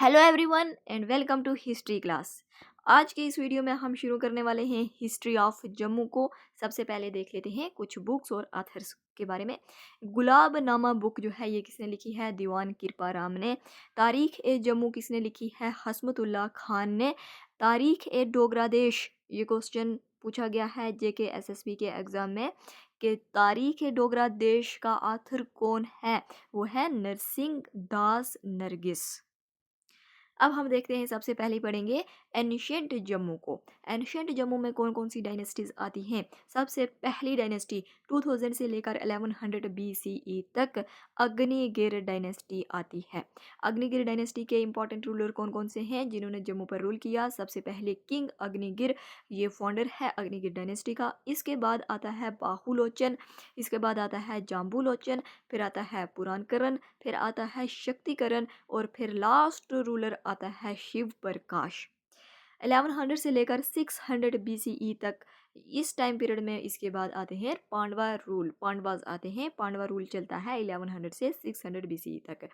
Hello everyone and welcome to history class. आज के इस वीडियो में हम शुरू करने वाले हैं हिस्ट्री ऑफ जम्मू को। सबसे पहले देख लेते हैं कुछ बुक्स और ऑथर्स के बारे में। गुलाबनामा बुक जो है ये किसने लिखी है? दीवान किरपाराम ने। तारीख ए जम्मू किसने लिखी है? हसमतुल्लाह खान ने। तारीख ए डोगरा देश, ये क्वेश्चन पूछा गया है जेके एसएसबी के एग्जाम में कि तारीख ए डोगरा देश का ऑथर कौन है? वो है नरसिंह दास नरगिस। अब हम देखते हैं, सबसे पहले पढ़ेंगे एंशिएंट जम्मू को। एंशिएंट जम्मू में कौन कौन सी डायनेस्टीज आती हैं? सबसे पहली डायनेस्टी 2000 से लेकर 1100 BCE तक अग्निगिर डायनेस्टी आती है। अग्निगिर डायनेस्टी के इंपॉर्टेंट रूलर कौन कौन से हैं जिन्होंने जम्मू पर रूल किया? सबसे पहले किंग अग्निगिर, ये फाउंडर है अग्निगिर डायनेस्टी का। इसके बाद आता है बाहुलोचन, इसके बाद आता है जाम्बुलोचन, फिर आता है पुराणकरण, फिर आता है शक्तिकरण और फिर लास्ट रूलर आता है शिव प्रकाश। 1100 से लेकर 600 BCE तक, इस टाइम पीरियड में इसके बाद आते हैं पांडवा रूल। पांडवाज आते हैं, पांडवा रूल चलता है 1100 से 600 BCE तक।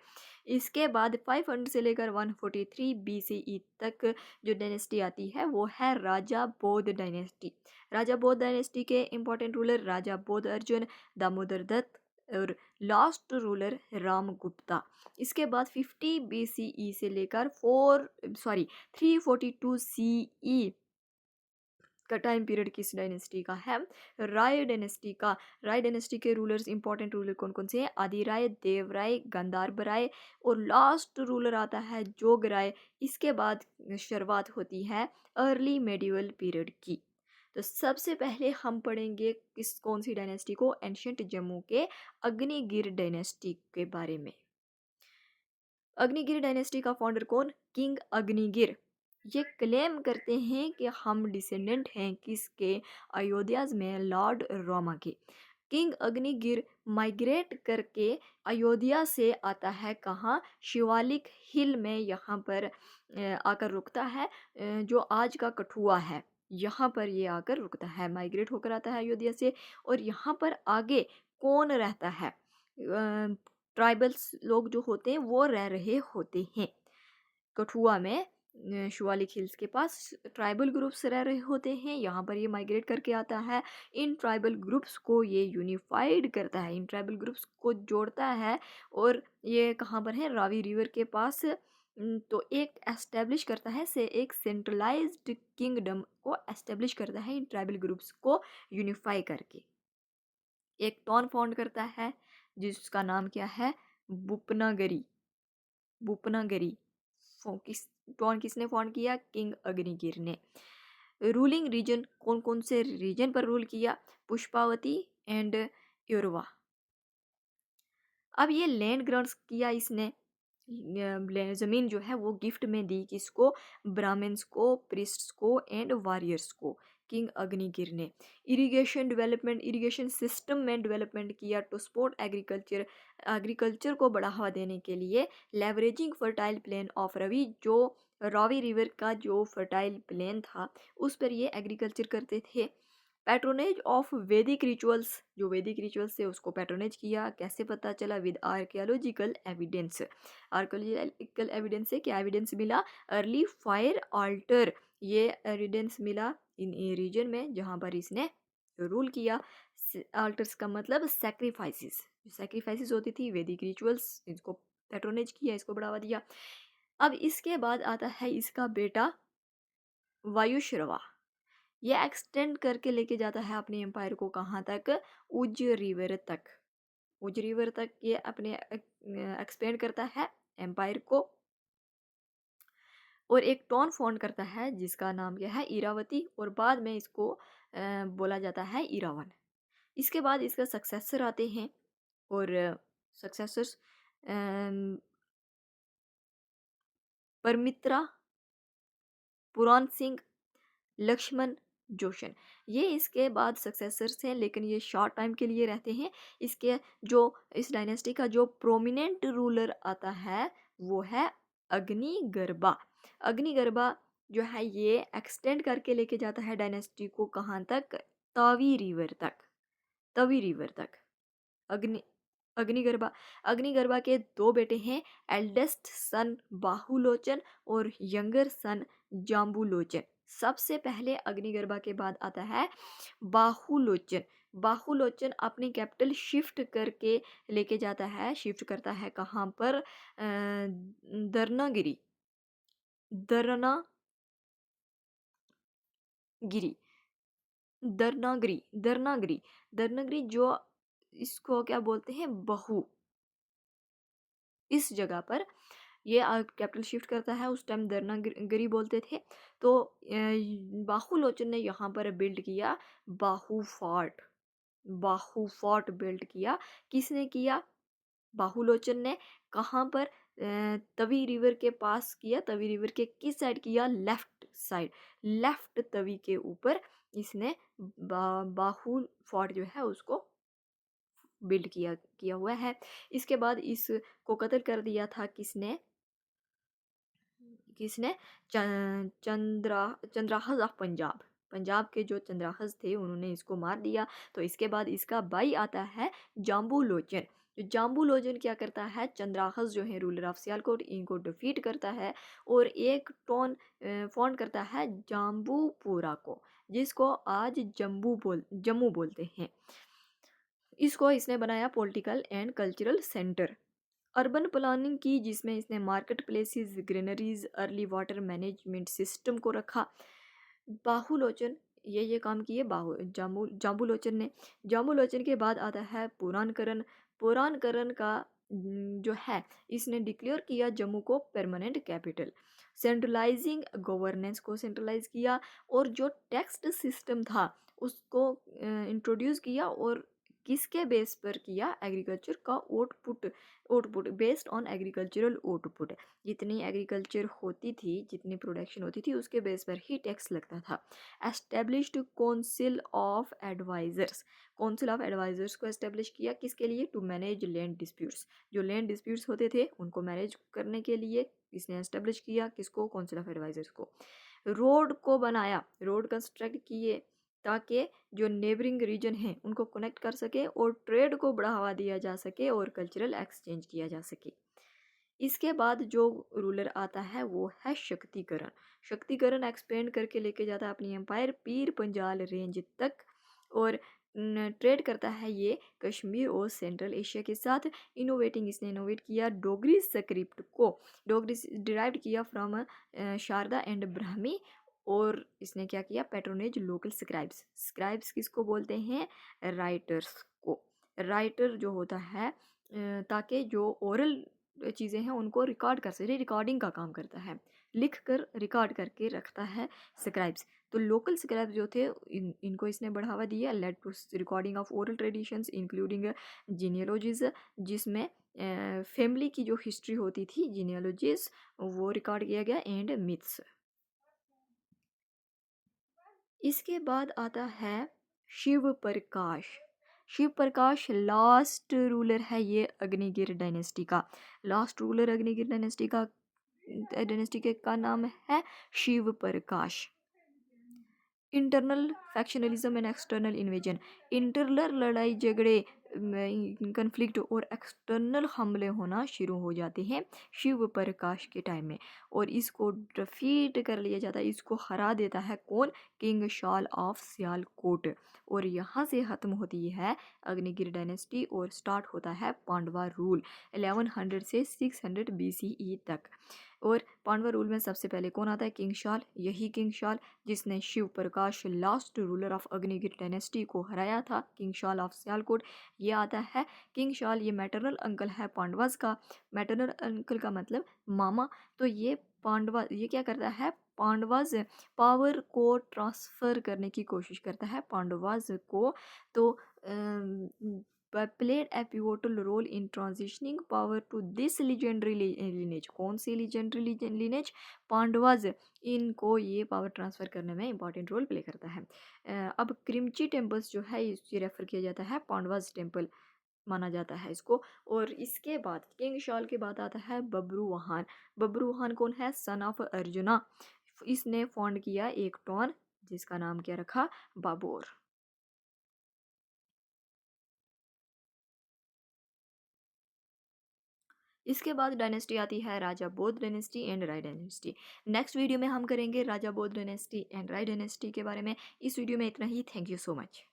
इसके बाद 500 से लेकर 143 BCE तक जो डायनेस्टी आती है वो है राजा बौद्ध डायनेस्टी। राजा बौद्ध डायनेस्टी के इंपॉर्टेंट रूलर राजा बौद्ध अर्जुन, दामोदर दत्त और लास्ट रूलर रामगुप्ता। इसके बाद 50 BCE से लेकर 342 CE का टाइम पीरियड किस डायनेस्टी का है? राय डायनेस्टी का। राय डायनेस्टी के रूलर्स, इंपॉर्टेंट रूलर कौन कौन से हैं? आदि राय, देव राय, गंधार्व राय और लास्ट रूलर आता है जोग राय। इसके बाद शुरुआत होती है अर्ली मेडिवल पीरियड की। तो सबसे पहले हम पढ़ेंगे कौन सी डायनेस्टी को? एंशिएंट जम्मू के अग्निगिर डायनेस्टी के बारे में। अग्निगिर डायनेस्टी का फाउंडर कौन? किंग अग्निगिर। ये क्लेम करते हैं कि हम डिसेंडेंट हैं किसके? अयोध्या में लॉर्ड रोमा के। किंग अग्निगिर माइग्रेट करके अयोध्या से आता है कहाँ? शिवालिक हिल में, यहाँ पर आकर रुकता है, जो आज का कठुआ है। यहाँ पर ये आकर रुकता है, माइग्रेट होकर आता है अयोध्या से। और यहाँ पर आगे कौन रहता है? ट्राइबल्स लोग जो होते हैं वो रह रहे होते हैं कठुआ में। शिवालिक हिल्स के पास ट्राइबल ग्रुप्स रह रहे होते हैं, यहाँ पर ये माइग्रेट करके आता है। इन ट्राइबल ग्रुप्स को ये यूनिफाइड करता है, इन ट्राइबल ग्रुप्स को जोड़ता है। और ये कहाँ पर है? रावी रिवर के पास। तो एक एस्टेब्लिश करता है, से एक सेंट्रलाइज्ड किंगडम को एस्टेब्लिश करता है इन ट्राइबल ग्रुप्स को यूनिफाई करके। एक टॉन फाउंड करता है जिसका नाम क्या है? बुपनागरी। बुपनागरी टॉन किसने फाउंड किया? किंग अग्निगिर ने। रूलिंग रीजन, कौन कौन से रीजन पर रूल किया? पुष्पावती एंड योरवा। अब ये लैंड ग्रांट्स किया इसने, जमीन जो है वो गिफ्ट में दी किसको? ब्राह्मण्स को, प्रीस्ट्स को एंड वॉरियर्स को, किंग अग्निगिर ने। इरिगेशन डेवलपमेंट, इरिगेशन सिस्टम में डेवलपमेंट किया टू सपोर्ट एग्रीकल्चर, एग्रीकल्चर को बढ़ावा देने के लिए। Leveraging fertile plain of Ravi, जो रावी रिवर का जो फर्टाइल प्लेन था उस पर ये एग्रीकल्चर करते थे। पैट्रोनेज ऑफ वैदिक रिचुअल्स, जो वैदिक रिचुअल्स थे उसको पैट्रोनेज किया। कैसे पता चला? With archaeological evidence. Archaeological evidence से क्या एविडेंस मिला? अर्ली फायर आल्टर, ये एविडेंस मिला इन रीजन में जहाँ पर इसने रूल किया। आल्टर्स का मतलब सैक्रिफाइसेस, जो सैक्रिफाइसेस होती थी, वैदिक रिचुअल्स, इसको पैट्रोनेज किया, इसको बढ़ावा दिया। अब इसके बाद आता है इसका बेटा वायुश्रवा। ये एक्सटेंड करके लेके जाता है अपने एम्पायर को कहाँ तक? उज रिवर तक। उज रिवर तक ये अपने एक्सपेंड करता है एम्पायर को। और एक टॉन फाउंड करता है जिसका नाम क्या है? इरावती, और बाद में इसको बोला जाता है इरावन। इसके बाद इसका सक्सेसर आते हैं, और सक्सेसर्स परमित्रा, पुराण सिंह, लक्ष्मण, जोशन, ये इसके बाद सक्सेसर्स हैं, लेकिन ये शॉर्ट टाइम के लिए रहते हैं। इसके जो इस डायनेस्टी का जो प्रोमिनेंट रूलर आता है वो है अग्निगर्भा। अग्निगर्भा जो है ये एक्सटेंड करके लेके जाता है डायनेस्टी को कहाँ तक? तवी रिवर तक। तवी रिवर तक अग्नि अग्निगर्भा। अग्निगर्भा के दो बेटे हैं, एल्डेस्ट सन बाहुलोचन और यंगर सन जाम्बुलोचन। सबसे पहले अग्निगर्भा के बाद आता है बाहुलोचन। बाहुलोचन अपनी कैपिटल शिफ्ट करके लेके जाता है, शिफ्ट करता है कहाँ पर, दरनागिरी, दरनागिरी, दरनागिरी, दरनागिरी, दरनागिरी जो इसको क्या बोलते हैं, बहु, इस जगह पर ये कैपिटल शिफ्ट करता है। उस टाइम दरनागिरी बोलते थे। तो बाहुलोचन ने यहाँ पर बिल्ड किया बाहु फोर्ट। बाहु फोर्ट बिल्ड किया। किसने किया? बाहुलोचन ने। कहाँ पर? तवी रिवर के पास किया। तवी रिवर के किस साइड किया? लेफ्ट साइड, लेफ्ट तवी के ऊपर इसने बाहु फोर्ट जो है उसको बिल्ड किया किया हुआ है। इसके बाद इसको कत्ल कर दिया था किसने? किसने? चंद्राहज ऑफ पंजाब। पंजाब के जो चंद्राहज थे उन्होंने इसको मार दिया। तो इसके बाद इसका भाई आता है जाम्बू लोचन। जो जाम्बू लोचन क्या करता है, चंद्राहज जो है रूलर ऑफ सियालकोट, इनको डिफीट करता है और एक टोन फाउंड करता है जाम्बूपुरा को, जिसको आज जम्मू बोलते हैं। इसको इसने बनाया political and cultural centre. Urban planning की, जिसमें इसने market places, granaries, early water management system को रखा। बाहुलोचन ये काम किए जाम्बुलोचन ने। जाम्बुलोचन के बाद आता है पुराणकरण। पुराणकरण का जो है, इसने डिक्लेयर किया जम्मू को परमानेंट कैपिटल। सेंट्रलाइजिंग गवर्नेंस को सेंट्रलाइज किया और जो टैक्स सिस्टम था उसको इंट्रोड्यूस किया। और किसके बेस पर किया? एग्रीकल्चर का output, output based on agricultural output. जितनी एग्रीकल्चर होती थी, जितनी प्रोडक्शन होती थी, उसके बेस पर ही टैक्स लगता था। Established council of advisers. Council of advisers को एस्टेब्लिश किया किसके लिए? To manage land disputes. जो लैंड डिस्प्यूट्स होते थे उनको मैनेज करने के लिए इसने एस्टेब्लिश किया किसको? काउंसिल ऑफ एडवाइजर्स को। रोड को बनाया, रोड कंस्ट्रक्ट किए ताकि जो नेबरिंग रीजन हैं उनको कनेक्ट कर सके और ट्रेड को बढ़ावा दिया जा सके और कल्चरल एक्सचेंज किया जा सके। इसके बाद जो रूलर आता है वो है शक्तिकरण। शक्तिकरण एक्सपेंड करके लेके जाता है अपनी एम्पायर पीर पंजाल रेंज तक और ट्रेड करता है ये कश्मीर और सेंट्रल एशिया के साथ। इनोवेटिंग, इसने इनोवेट किया डोगरी स्क्रिप्ट को। डोगरी डिराइव किया फ्रॉम शारदा एंड ब्राह्मी। और इसने क्या किया? Patronage local scribes. स्क्राइब्स किसको बोलते हैं? राइटर्स को। राइटर जो होता है ताकि जो ओरल चीज़ें हैं उनको रिकॉर्ड कर सके, रिकॉर्डिंग का काम करता है, लिख कर रिकॉर्ड करके रखता है स्क्राइब्स। तो लोकल स्क्राइब्स जो थे इनको इसने बढ़ावा दिया। Led to recording of oral traditions including genealogies, जिसमें फैमिली की जो हिस्ट्री होती थी, जीनियोलॉजीज, वो रिकॉर्ड किया गया, एंड मिथ्स। इसके बाद आता है शिव प्रकाश। शिव प्रकाश लास्ट रूलर है ये अग्निगिर डायनेस्टी का। लास्ट रूलर अग्निगिर डायनेस्टी का, डायनेस्टी के का नाम है Shiv Prakash. Internal factionalism and external invasion. Internal लड़ाई झगड़े, कन्फ्लिक्ट और एक्सटर्नल हमले होना शुरू हो जाते हैं शिव प्रकाश के टाइम में और इसको डिफीट कर लिया जाता है। इसको हरा देता है कौन? King shall of Sialkot. और यहाँ से ख़त्म होती है अग्निगिर डायनेस्टी और स्टार्ट होता है पांडवा रूल 1100 से 600 BCE तक। और पांडवा रूल में सबसे पहले कौन आता है? किंग शाल। यही किंग शाल जिसने Shiv Prakash last ruler of अग्निगिर dynasty को हराया था, किंग शाल ऑफ सियालकोट, ये आता है। किंग शाल ये मैटरनल अंकल है पांडवास का। मैटरनल अंकल का मतलब मामा। तो ये पांडवा, ये क्या करता है? पांडवास पावर को ट्रांसफ़र करने की कोशिश करता है पांडवास को। तो played a pivotal role in transitioning power to this legendary lineage। कौन सी legendary lineage? पांडवाज। इनको ये पावर ट्रांसफ़र करने में इंपॉर्टेंट रोल प्ले करता है। अब क्रिमची टेम्पल्स जो है इसे रेफर किया जाता है पांडवाज टेम्पल माना जाता है इसको। और इसके बाद किंग शाल के बाद आता है बब्रुवाहन। बब्रुवाहन कौन है? Son of arjuna. इसने फाउंड किया एक टॉन जिसका नाम क्या रखा? बाबर। इसके बाद डायनेस्टी आती है राजा Bodh dynasty and Rai dynasty. Next video में हम करेंगे राजा Bodh dynasty and Rai dynasty के बारे में। इस वीडियो में इतना ही। Thank you so much.